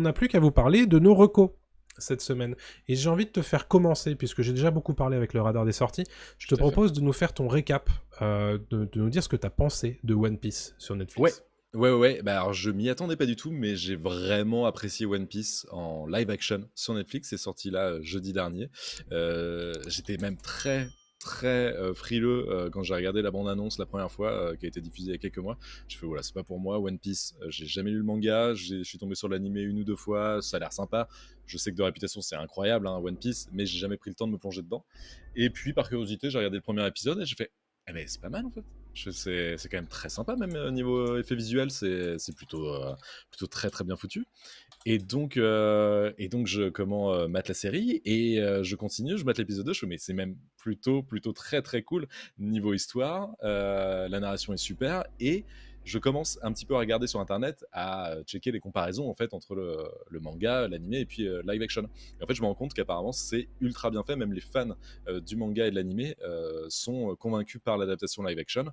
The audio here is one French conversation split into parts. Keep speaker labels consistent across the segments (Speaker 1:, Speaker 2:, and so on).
Speaker 1: n'a plus qu'à vous parler de nos recos cette semaine. Et j'ai envie de te faire commencer, puisque j'ai déjà beaucoup parlé avec le radar des sorties. Je te propose de nous faire ton récap, de nous dire ce que tu as pensé de One Piece sur Netflix.
Speaker 2: Ouais. Bah alors, je m'y attendais pas du tout, mais j'ai vraiment apprécié One Piece en live action sur Netflix. C'est sorti là jeudi dernier. J'étais même très frileux quand j'ai regardé la bande-annonce la première fois qui a été diffusée il y a quelques mois. Je fais voilà, c'est pas pour moi. One Piece, j'ai jamais lu le manga, je suis tombé sur l'animé 1 ou 2 fois, ça a l'air sympa. Je sais que de réputation c'est incroyable, hein, One Piece, mais j'ai jamais pris le temps de me plonger dedans. Et puis par curiosité, j'ai regardé le premier épisode et j'ai fait eh ben, c'est pas mal en fait. C'est quand même très sympa, même niveau effet visuel, c'est plutôt très bien foutu. Et donc je mate la série et je continue, je mate l'épisode 2, je fais mais c'est même plutôt très cool niveau histoire, la narration est super et je commence un petit peu à regarder sur internet, à checker les comparaisons en fait entre le manga, l'animé et puis live action. Et en fait je me rends compte qu'apparemment c'est ultra bien fait, même les fans du manga et de l'animé sont convaincus par l'adaptation live action.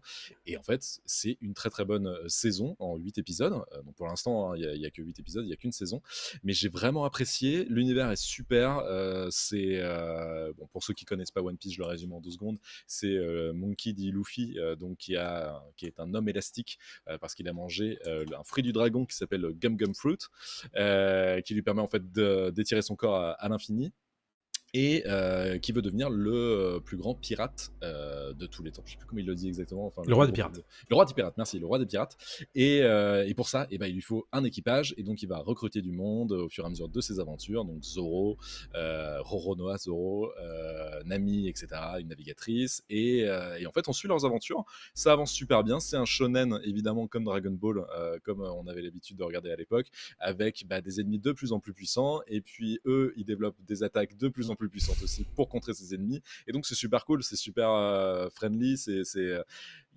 Speaker 2: Et en fait c'est une très bonne saison en 8 épisodes. Donc pour l'instant il n'y a que 8 épisodes, il n'y a qu'une saison. Mais j'ai vraiment apprécié, l'univers est super, bon, pour ceux qui connaissent pas One Piece, je le résume en 2 secondes, c'est Monkey D. Luffy, donc qui est un homme élastique parce qu'il a mangé un fruit du dragon qui s'appelle Gum Gum Fruit, qui lui permet en fait d'étirer son corps à l'infini. Et qui veut devenir le plus grand pirate de tous les temps. Je sais plus comment il le dit exactement. Enfin,
Speaker 1: Le roi des pirates.
Speaker 2: Le roi des pirates, merci, le roi des pirates. Et pour ça, il lui faut un équipage, et donc il va recruter du monde au fur et à mesure de ses aventures. Donc Zoro, Roronoa, Zoro, Nami, etc., une navigatrice. Et en fait, on suit leurs aventures. Ça avance super bien. C'est un shonen, évidemment, comme Dragon Ball, comme on avait l'habitude de regarder à l'époque, avec des ennemis de plus en plus puissants. Et puis eux, ils développent des attaques de plus en plus puissante aussi pour contrer ses ennemis, et donc c'est super cool, c'est super friendly, il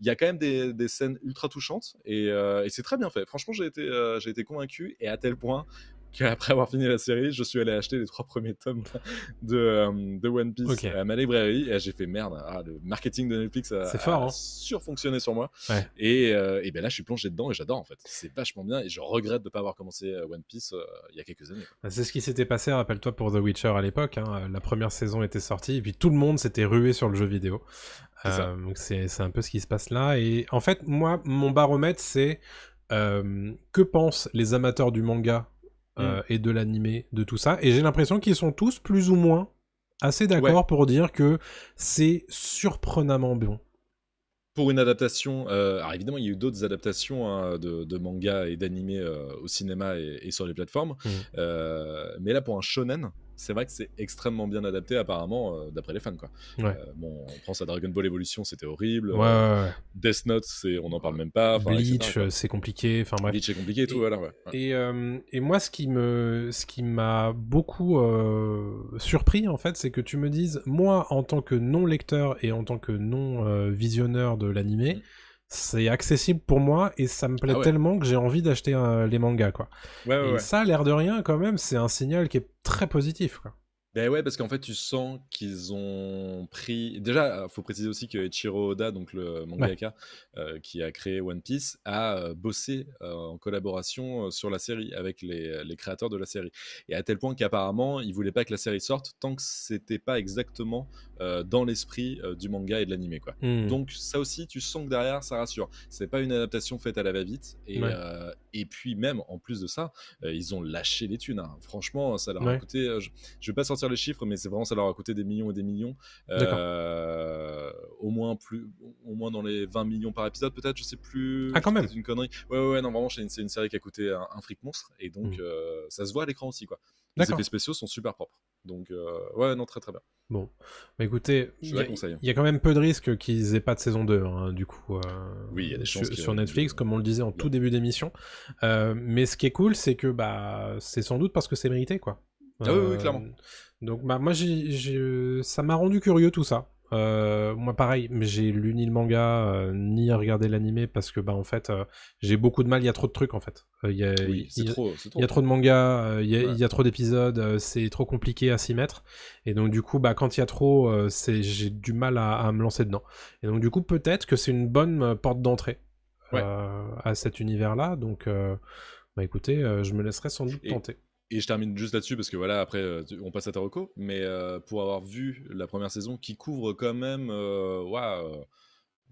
Speaker 2: y a quand même des scènes ultra touchantes et c'est très bien fait. Franchement j'ai été convaincu, et à tel point qu'après avoir fini la série, je suis allé acheter les 3 premiers tomes de One Piece à ma librairie, et j'ai fait merde, le marketing de Netflix a surfonctionné sur moi.
Speaker 1: Ouais.
Speaker 2: Et ben là je suis plongé dedans et j'adore en fait, c'est vachement bien, et je regrette de ne pas avoir commencé One Piece il y a quelques années.
Speaker 1: C'est ce qui s'était passé, rappelle-toi, pour The Witcher à l'époque, hein. La première saison était sortie et puis tout le monde s'était rué sur le jeu vidéo. Donc c'est un peu ce qui se passe là. Et en fait, moi, mon baromètre, c'est que pensent les amateurs du manga et de l'animé, de tout ça. Et j'ai l'impression qu'ils sont tous plus ou moins assez d'accord pour dire que c'est surprenamment bon.
Speaker 2: Pour une adaptation, alors évidemment il y a eu d'autres adaptations de manga et d'animé au cinéma et sur les plateformes, mais là pour un shonen, c'est vrai que c'est extrêmement bien adapté apparemment d'après les fans, quoi. Bon, on pense à Dragon Ball Evolution, c'était horrible. Death Note, on n'en parle même pas.
Speaker 1: Bleach, c'est compliqué. Enfin bref.
Speaker 2: Bleach est compliqué et tout, voilà.
Speaker 1: Et moi, ce qui m'a beaucoup surpris en fait, c'est que tu me dises, moi en tant que non lecteur et en tant que non visionneur de l'animé, c'est accessible pour moi et ça me plaît tellement que j'ai envie d'acheter les mangas, quoi. Ça, a l'air de rien, quand même, c'est un signal qui est très positif, quoi.
Speaker 2: Ben ouais, parce qu'en fait, tu sens qu'ils ont pris... Déjà, il faut préciser aussi que Eiichiro Oda, donc le mangaka qui a créé One Piece, a bossé en collaboration sur la série avec les créateurs de la série. Et à tel point qu'apparemment, il voulait pas que la série sorte tant que c'était pas exactement dans l'esprit du manga et de l'animé, quoi. Donc ça aussi, tu sens que derrière, ça rassure. C'est pas une adaptation faite à la va-vite. Et puis même, en plus de ça, ils ont lâché les thunes, hein. Franchement, ça leur a coûté... je vais pas sortir les chiffres, mais c'est vraiment, ça leur a coûté des millions et des millions, au moins dans les 20 millions par épisode peut-être, je sais plus.
Speaker 1: Quand même,
Speaker 2: une connerie. Ouais, non, vraiment, c'est une série qui a coûté un fric monstre, et donc ça se voit à l'écran aussi, quoi. Les effets spéciaux sont super propres, donc non, très bien.
Speaker 1: Bon, bah écoutez, il y a quand même peu de risques qu'ils aient pas de saison 2, hein, du coup,
Speaker 2: oui, il y a des chances
Speaker 1: sur Netflix, comme on le disait en tout début d'émission, mais ce qui est cool, c'est que c'est sans doute parce que c'est mérité, quoi.
Speaker 2: Oui, clairement.
Speaker 1: Donc moi ça m'a rendu curieux tout ça. Moi pareil, mais j'ai lu ni le manga ni regardé l'animé parce que en fait j'ai beaucoup de mal, il y a trop de trucs en fait. Il y a trop de mangas, il y a trop d'épisodes, c'est trop compliqué à s'y mettre, et donc du coup quand il y a trop, j'ai du mal à me lancer dedans. Et donc du coup peut-être que c'est une bonne porte d'entrée à cet univers là, donc écoutez, je me laisserai sans doute tenter.
Speaker 2: Et je termine juste là-dessus parce que voilà, après, on passe à Taroko. Mais pour avoir vu la première saison qui couvre quand même,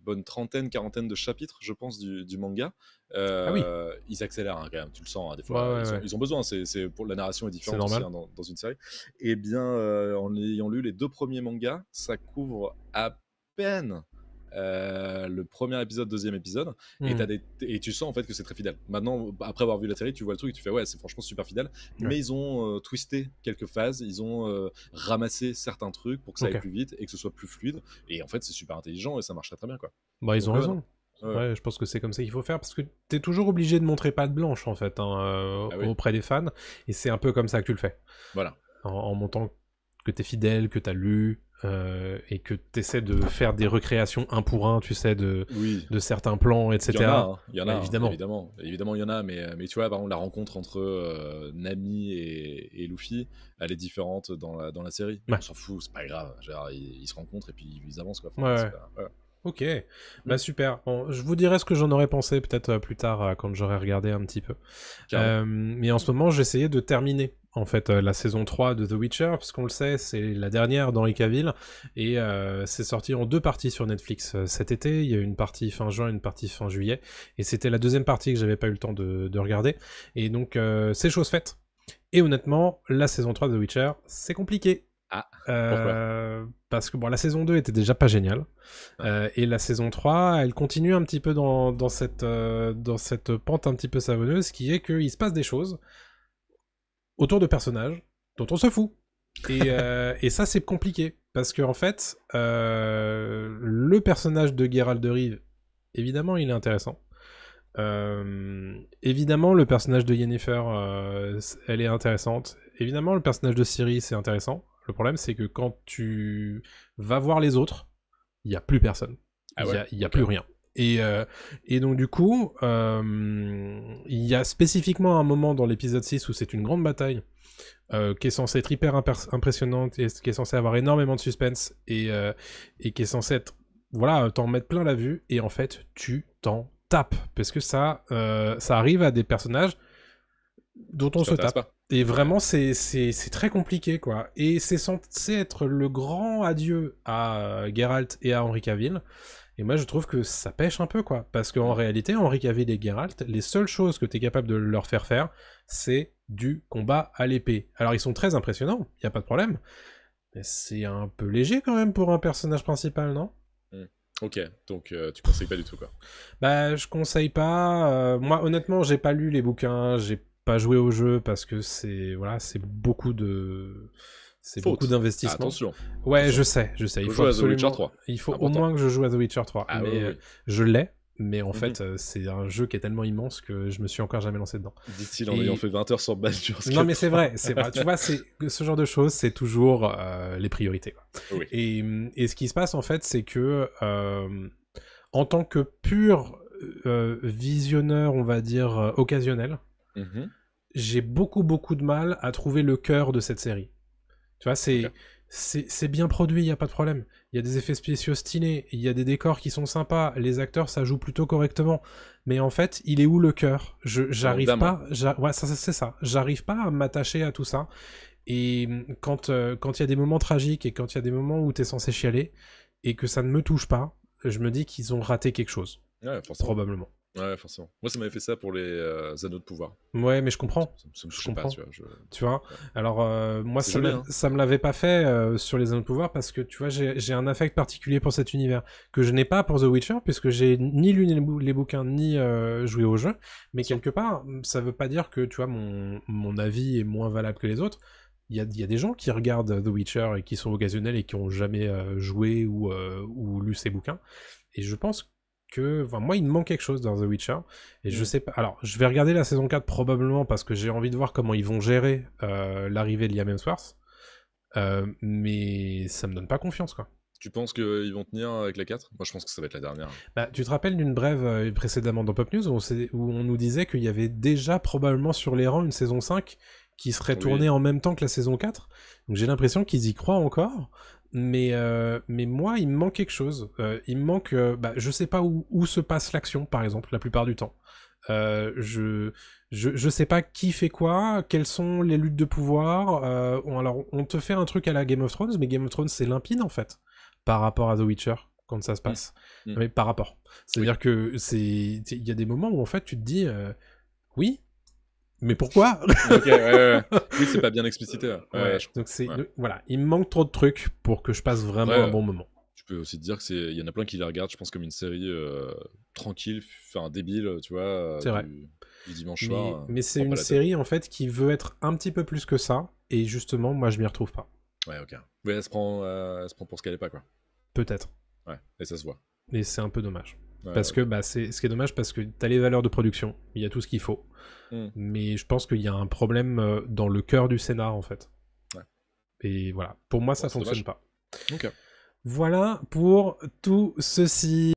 Speaker 2: bonne trentaine, quarantaine de chapitres, je pense, du manga.
Speaker 1: Ah oui.
Speaker 2: Ils accélèrent hein, quand même, tu le sens, hein, des
Speaker 1: Ouais,
Speaker 2: fois,
Speaker 1: ouais, ouais.
Speaker 2: ils ont besoin, pour la narration est
Speaker 1: C'est
Speaker 2: différente aussi
Speaker 1: normal.
Speaker 2: hein, dans une série. Et bien, en ayant lu les 2 premiers mangas, ça couvre à peine le premier épisode, deuxième épisode, et,
Speaker 1: Hmm.
Speaker 2: et tu sens en fait que c'est très fidèle. Maintenant, après avoir vu la série, tu vois le truc et tu fais ouais, c'est franchement super fidèle,
Speaker 1: Ouais.
Speaker 2: mais ils ont twisté quelques phases, ils ont ramassé certains trucs pour que ça aille
Speaker 1: Ok.
Speaker 2: plus vite et que ce soit plus fluide, et en fait, c'est super intelligent et ça marche très très bien quoi.
Speaker 1: Bah, ils ont
Speaker 2: Donc ouais, non.
Speaker 1: raison.
Speaker 2: Ouais.
Speaker 1: Ouais, je pense que c'est comme ça qu'il faut faire parce que t'es toujours obligé de montrer patte blanche en fait hein,
Speaker 2: Ah oui,
Speaker 1: auprès des fans et c'est un peu comme ça que tu le fais
Speaker 2: voilà.
Speaker 1: en montrant que t'es fidèle, que t'as lu et que t'essaies de faire des recréations un pour un, tu sais,
Speaker 2: Oui,
Speaker 1: de certains plans,
Speaker 2: il y en a,
Speaker 1: etc.
Speaker 2: hein, il y en a,
Speaker 1: Bah,
Speaker 2: hein,
Speaker 1: évidemment.
Speaker 2: évidemment. Évidemment, il y en a, mais tu vois, par exemple, la rencontre entre Nami et Luffy, elle est différente dans la série. Mais
Speaker 1: Ouais.
Speaker 2: on s'en fout, c'est pas grave. Genre, ils se rencontrent et puis ils avancent, quoi.
Speaker 1: Ouais,
Speaker 2: Enfin, c'est
Speaker 1: ouais.
Speaker 2: pas... ouais.
Speaker 1: Ok, bah
Speaker 2: Mm,
Speaker 1: super. Bon, je vous dirai ce que j'en aurais pensé peut-être plus tard quand j'aurai regardé un petit peu.
Speaker 2: carrément.
Speaker 1: Mais en ce moment, j'essayais de terminer en fait la saison 3 de The Witcher, parce qu'on le sait, c'est la dernière d'Henry Cavill, et c'est sorti en 2 parties sur Netflix cet été. Il y a eu une partie fin juin, une partie fin juillet, et c'était la deuxième partie que j'avais pas eu le temps de regarder. Et donc c'est chose faite. Et honnêtement, la saison 3 de The Witcher, c'est compliqué.
Speaker 2: Ah, pourquoi?
Speaker 1: Parce que bon, la saison 2 était déjà pas géniale.
Speaker 2: Ouais.
Speaker 1: Et la saison 3, elle continue un petit peu dans cette pente un petit peu savonneuse qui est qu'il se passe des choses autour de personnages dont on se fout. Et ça, c'est compliqué. Parce que en fait, le personnage de Geralt de Rive, évidemment, il est intéressant. Évidemment, le personnage de Yennefer, elle est intéressante. Évidemment, le personnage de Ciri, c'est intéressant. Le problème, c'est que quand tu vas voir les autres, il n'y a plus personne.
Speaker 2: Ah
Speaker 1: Il
Speaker 2: ouais?
Speaker 1: y a
Speaker 2: Ok.
Speaker 1: plus rien. Et donc du coup, il y a spécifiquement un moment dans l'épisode 6 où c'est une grande bataille qui est censée être hyper impressionnante et qui est censée avoir énormément de suspense et qui est censée être, voilà, t'en mettre plein la vue et en fait, tu t'en tapes parce que ça arrive à des personnages dont on
Speaker 2: Qui
Speaker 1: se
Speaker 2: t'intéresse
Speaker 1: tape.
Speaker 2: pas?
Speaker 1: Et
Speaker 2: Ouais.
Speaker 1: vraiment, c'est très compliqué, quoi. Et c'est censé être le grand adieu à Geralt et à Henry Cavill. Et moi, je trouve que ça pêche un peu, quoi. Parce qu'en
Speaker 2: Mm.
Speaker 1: réalité, Henry Cavill et Geralt, les seules choses que tu es capable de leur faire, c'est du combat à l'épée. Alors, ils sont très impressionnants, il n'y a pas de problème. Mais c'est un peu léger, quand même, pour un personnage principal, non?
Speaker 2: Mm. Ok, donc tu conseilles pas du tout, quoi.
Speaker 1: Bah, je conseille pas. Moi, honnêtement, j'ai pas lu les bouquins, j'ai pas joué au jeu parce que c'est beaucoup
Speaker 2: Faute.
Speaker 1: d'investissement.
Speaker 2: Attention.
Speaker 1: Ouais,
Speaker 2: Attention.
Speaker 1: je sais. Il
Speaker 2: Faut
Speaker 1: faut
Speaker 2: jouer à The Witcher
Speaker 1: absolument,
Speaker 2: 3.
Speaker 1: il faut au
Speaker 2: Important.
Speaker 1: moins que je joue à The Witcher 3.
Speaker 2: Ah oui,
Speaker 1: Mais
Speaker 2: oui.
Speaker 1: je l'ai, mais en
Speaker 2: Mhm.
Speaker 1: fait, c'est un jeu qui est tellement immense que je me suis encore jamais lancé dedans.
Speaker 2: Dit-il en ayant
Speaker 1: Et
Speaker 2: fait 20 heures sur Baldur's
Speaker 1: non,
Speaker 2: Gate
Speaker 1: mais
Speaker 2: 3.
Speaker 1: c'est vrai. Tu vois, c'est ce genre de choses, c'est toujours les priorités, quoi.
Speaker 2: Oui.
Speaker 1: Et ce qui se passe en fait, c'est que en tant que pur visionneur, on va dire occasionnel,
Speaker 2: Mhm.
Speaker 1: j'ai beaucoup de mal à trouver le cœur de cette série. Tu vois,
Speaker 2: Ok.
Speaker 1: c'est bien produit, il y a pas de problème. Il y a des effets spéciaux stylés, il y a des décors qui sont sympas, les acteurs ça joue plutôt correctement. Mais en fait, il est où le cœur?
Speaker 2: Ça manque
Speaker 1: J'arrive
Speaker 2: d'âme.
Speaker 1: pas, ouais, c'est ça. J'arrive pas à m'attacher à tout ça. Et quand il y a des moments tragiques et quand il y a des moments où t'es censé chialer et que ça ne me touche pas, je me dis qu'ils ont raté quelque chose,
Speaker 2: Ouais, forcément.
Speaker 1: probablement.
Speaker 2: Ouais, forcément. Moi, ça m'avait fait ça pour les anneaux de pouvoir.
Speaker 1: Ouais, mais je comprends.
Speaker 2: Ça me
Speaker 1: Je
Speaker 2: touchait pas,
Speaker 1: comprends.
Speaker 2: tu vois.
Speaker 1: Tu vois.
Speaker 2: Ouais.
Speaker 1: Alors moi
Speaker 2: C'est joli, hein.
Speaker 1: ça me l'avait pas fait sur les Anneaux de pouvoir parce que tu vois j'ai un affect particulier pour cet univers que je n'ai pas pour The Witcher puisque j'ai ni lu les bouquins ni joué au jeu, mais
Speaker 2: Bien sûr.
Speaker 1: quelque part ça veut pas dire que tu vois mon avis est moins valable que les autres. Il y a des gens qui regardent The Witcher et qui sont occasionnels et qui ont jamais joué ou lu ces bouquins et je pense que enfin, moi il me manque quelque chose dans The Witcher et je sais pas. Alors, je vais regarder la saison 4 probablement parce que j'ai envie de voir comment ils vont gérer l'arrivée de Liam Hemsworth. Mais ça me donne pas confiance, quoi.
Speaker 2: Tu penses qu'ils vont tenir avec la 4? Moi, je pense que ça va être la dernière.
Speaker 1: Bah, tu te rappelles d'une brève précédemment dans Pop News où on nous disait qu'il y avait déjà probablement sur les rangs une saison 5 qui serait tournée
Speaker 2: Oui.
Speaker 1: en même temps que la saison 4. Donc j'ai l'impression qu'ils y croient encore. Mais moi, il me manque quelque chose. Il me manque... je sais pas où se passe l'action, par exemple, la plupart du temps. je sais pas qui fait quoi, quelles sont les luttes de pouvoir. Alors, on te fait un truc à la Game of Thrones, mais Game of Thrones, c'est limpide, en fait, par rapport à The Witcher, quand ça se passe. Mais par rapport. C'est-à-dire que il y a des moments où, en fait, tu te dis, oui, mais pourquoi?
Speaker 2: Ok, ouais. Oui, c'est pas bien explicité. Ouais,
Speaker 1: donc voilà, il me manque trop de trucs pour que je passe vraiment un bon moment.
Speaker 2: Tu peux aussi te dire qu'il y en a plein qui la regardent, je pense, comme une série tranquille, enfin débile, tu vois,
Speaker 1: c'est vrai.
Speaker 2: du dimanche soir.
Speaker 1: Mais c'est une série, en fait, qui veut être un petit peu plus que ça, et justement, moi, je m'y retrouve pas.
Speaker 2: Ouais, ok. Ouais, elle se prend pour ce qu'elle est pas, quoi.
Speaker 1: Peut-être.
Speaker 2: Ouais, et ça se voit.
Speaker 1: Et c'est un peu dommage. Parce que, c'est ce qui est dommage, parce que t'as les valeurs de production, il y a tout ce qu'il faut. Mais je pense qu'il y a un problème dans le cœur du scénar, en fait.
Speaker 2: Ouais.
Speaker 1: Et voilà. Pour moi, ça fonctionne pas.
Speaker 2: Ok.
Speaker 1: Voilà pour tout ceci.